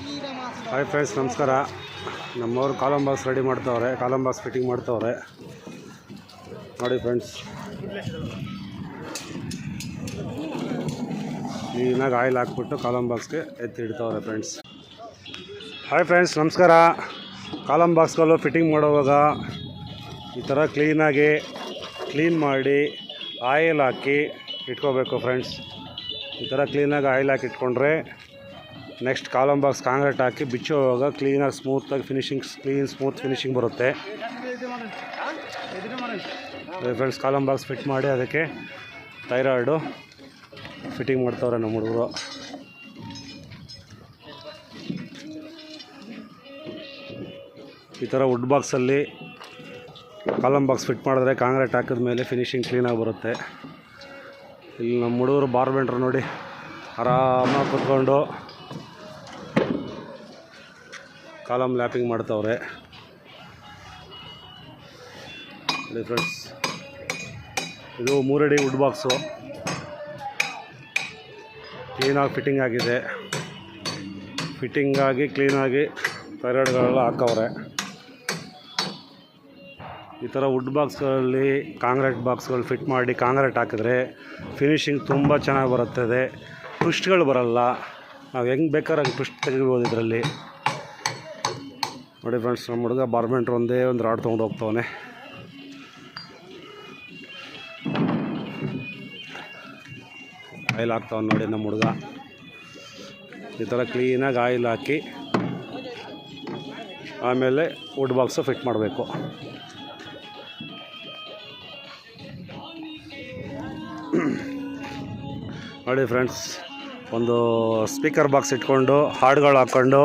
Hi friends, ನಮಸ್ಕಾರ. ನಮ್ಮವರು column box ready ಮಾಡ್ತಾವ್ರೆ, ಕಾಲಮ್ ಬಾಕ್ಸ್ ಫಿಟ್ಟಿಂಗ್ ಮಾಡ್ತಾವ್ರೆ ನೋಡಿ ಫ್ರೆಂಡ್ಸ್. ಕ್ಲೀನಾಗಿ ಆಯಿಲ್ ಹಾಕ್ಬಿಟ್ಟು ಕಾಲಮ್ ಬಾಕ್ಸ್ಗೆ ಎತ್ತಿಡ್ತಾವ್ರೆ ಫ್ರೆಂಡ್ಸ್. ಹಾಯ್ ಫ್ರೆಂಡ್ಸ್, ನಮಸ್ಕಾರ. ಕಾಲಮ್ ಬಾಕ್ಸ್ಗಳು ಫಿಟ್ಟಿಂಗ್ ಮಾಡುವಾಗ ಈ ಥರ ಕ್ಲೀನ್ ಮಾಡಿ ಆಯಿಲ್ ಹಾಕಿ ಇಟ್ಕೋಬೇಕು ಫ್ರೆಂಡ್ಸ್. ಈ ಥರ ಕ್ಲೀನಾಗಿ ಆಯಿಲ್ ಹಾಕಿ ಇಟ್ಕೊಂಡ್ರೆ ನೆಕ್ಸ್ಟ್ ಕಾಲಮ್ ಬಾಕ್ಸ್ ಕಾಂಕ್ರೀಟ್ ಹಾಕಿ ಬಿಚ್ಚುವಾಗ ಕ್ಲೀನಾಗಿ ಸ್ಮೂತ್ ಫಿನಿಶಿಂಗ್ ಬರುತ್ತೆ ಫ್ರೆಂಡ್ಸ್. ಕಾಲಮ್ ಬಾಕ್ಸ್ ಫಿಟ್ ಮಾಡಿ ಅದಕ್ಕೆ ಥೈರಾಯ್ಡು ಫಿಟ್ಟಿಂಗ್ ಮಾಡ್ತಾವ್ರೆ ನಮ್ಮ ಹುಡುಗರು. ಈ ಥರ ವುಡ್ ಬಾಕ್ಸಲ್ಲಿ ಕಾಲಮ್ ಬಾಕ್ಸ್ ಫಿಟ್ ಮಾಡಿದ್ರೆ ಕಾಂಕ್ರೀಟ್ ಹಾಕಿದ ಮೇಲೆ ಫಿನಿಶಿಂಗ್ ಕ್ಲೀನಾಗಿ ಬರುತ್ತೆ. ಇಲ್ಲಿ ನಮ್ಮ ಹುಡುಗರು ಬಾರ್ಬೆಂಡ್ರು ನೋಡಿ ಆರಾಮಾಗಿ ಕೂತ್ಕೊಂಡು ಕಾಲಮ್ ಲ್ಯಾಪಿಂಗ್ ಮಾಡ್ತಾವ್ರೆ ನೋಡಿ ಫ್ರೆಂಡ್ಸ್. ಇದು 3 ಅಡಿ ವುಡ್ ಬಾಕ್ಸು ಕ್ಲೀನಾಗಿ ಫಿಟ್ಟಿಂಗ್ ಆಗಿದೆ. ಫಿಟ್ಟಿಂಗಾಗಿ ಕ್ಲೀನಾಗಿ ಥೈರಾಯ್ಡ್ಗಳೆಲ್ಲ ಹಾಕವ್ರೆ. ಈ ಥರ ವುಡ್ ಬಾಕ್ಸ್ಗಳಲ್ಲಿ ಕಾಂಕ್ರೀಟ್ ಬಾಕ್ಸ್ಗಳು ಫಿಟ್ ಮಾಡಿ ಕಾಂಕ್ರೀಟ್ ಹಾಕಿದ್ರೆ ಫಿನಿಶಿಂಗ್ ತುಂಬ ಚೆನ್ನಾಗಿ ಬರುತ್ತದೆ. ಟ್ವಿಸ್ಟ್ಗಳು ಬರಲ್ಲ. ನಾವು ಹೆಂಗೆ ಬೇಕಾದ್ರೆ ಹಂಗೆ ಟ್ವಿಸ್ಟ್ ತೆಗಿಬೋದು ಇದರಲ್ಲಿ ನೋಡಿ ಫ್ರೆಂಡ್ಸ್. ನಮ್ಮ ಹುಡುಗ ಬಾರ್ಬೆಂಡ್ರು ಒಂದೇ ಒಂದು ರಾಡ್ ತೊಗೊಂಡು ಹೋಗ್ತವನೆ. ಆಯಿಲ್ ಹಾಕ್ತಾವನು ನೋಡಿ ನಮ್ಮ ಹುಡುಗ. ಈ ಥರ ಕ್ಲೀನಾಗಿ ಆಯಿಲ್ ಹಾಕಿ ಆಮೇಲೆ ವುಡ್ ಬಾಕ್ಸು ಫಿಟ್ ಮಾಡಬೇಕು. ನೋಡಿ ಫ್ರೆಂಡ್ಸ್, ಒಂದು ಸ್ಪೀಕರ್ ಬಾಕ್ಸ್ ಇಟ್ಕೊಂಡು ಹಾಡುಗಳು ಹಾಕ್ಕೊಂಡು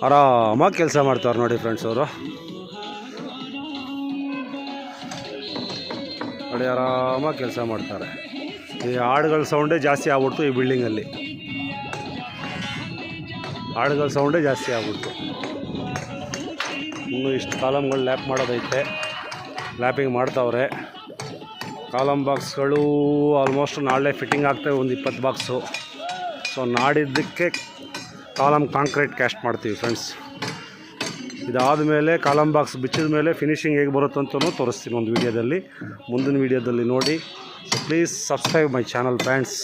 ಆರಾಮಾಗಿ ಕೆಲಸ ಮಾಡ್ತಾರೆ ನೋಡಿ ಫ್ರೆಂಡ್ಸ್. ಅವರು ನೋಡಿ ಆರಾಮಾಗಿ ಕೆಲಸ ಮಾಡ್ತಾರೆ. ಈ ಹಾಡುಗಳ ಸೌಂಡೇ ಜಾಸ್ತಿ ಆಗ್ಬಿಡ್ತು ಈ ಬಿಲ್ಡಿಂಗಲ್ಲಿ. ಹಾಡುಗಳ ಸೌಂಡೇ ಜಾಸ್ತಿ ಆಗ್ಬಿಡ್ತು. ಇನ್ನೂ ಇಷ್ಟು ಕಾಲಮ್ಗಳು ಲ್ಯಾಪ್ ಮಾಡೋದೈತೆ, ಲ್ಯಾಪಿಂಗ್ ಮಾಡ್ತಾವ್ರೆ. ಕಾಲಮ್ ಬಾಕ್ಸ್ಗಳು ಆಲ್ಮೋಸ್ಟ್ ನಾಳೆ ಫಿಟ್ಟಿಂಗ್ ಆಗ್ತವೆ, ಒಂದು 20 ಬಾಕ್ಸು. ಸೊ ನಾಡಿದ್ದಕ್ಕೆ ಕಾಲಮ್ ಕಾಂಕ್ರೀಟ್ ಕ್ಯಾಸ್ಟ್ ಮಾಡ್ತೀವಿ ಫ್ರೆಂಡ್ಸ್. ಇದಾದ ಮೇಲೆ ಕಾಲಮ್ ಬಾಕ್ಸ್ ಬಿಚ್ಚಿದ ಮೇಲೆ ಫಿನಿಶಿಂಗ್ ಹೇಗೆ ಬರುತ್ತಂತಲೂ ತೋರಿಸ್ತೀನಿ ಒಂದು ವೀಡಿಯೋದಲ್ಲಿ. ಮುಂದಿನ ವೀಡಿಯೋದಲ್ಲಿ ನೋಡಿ. Please subscribe my channel friends.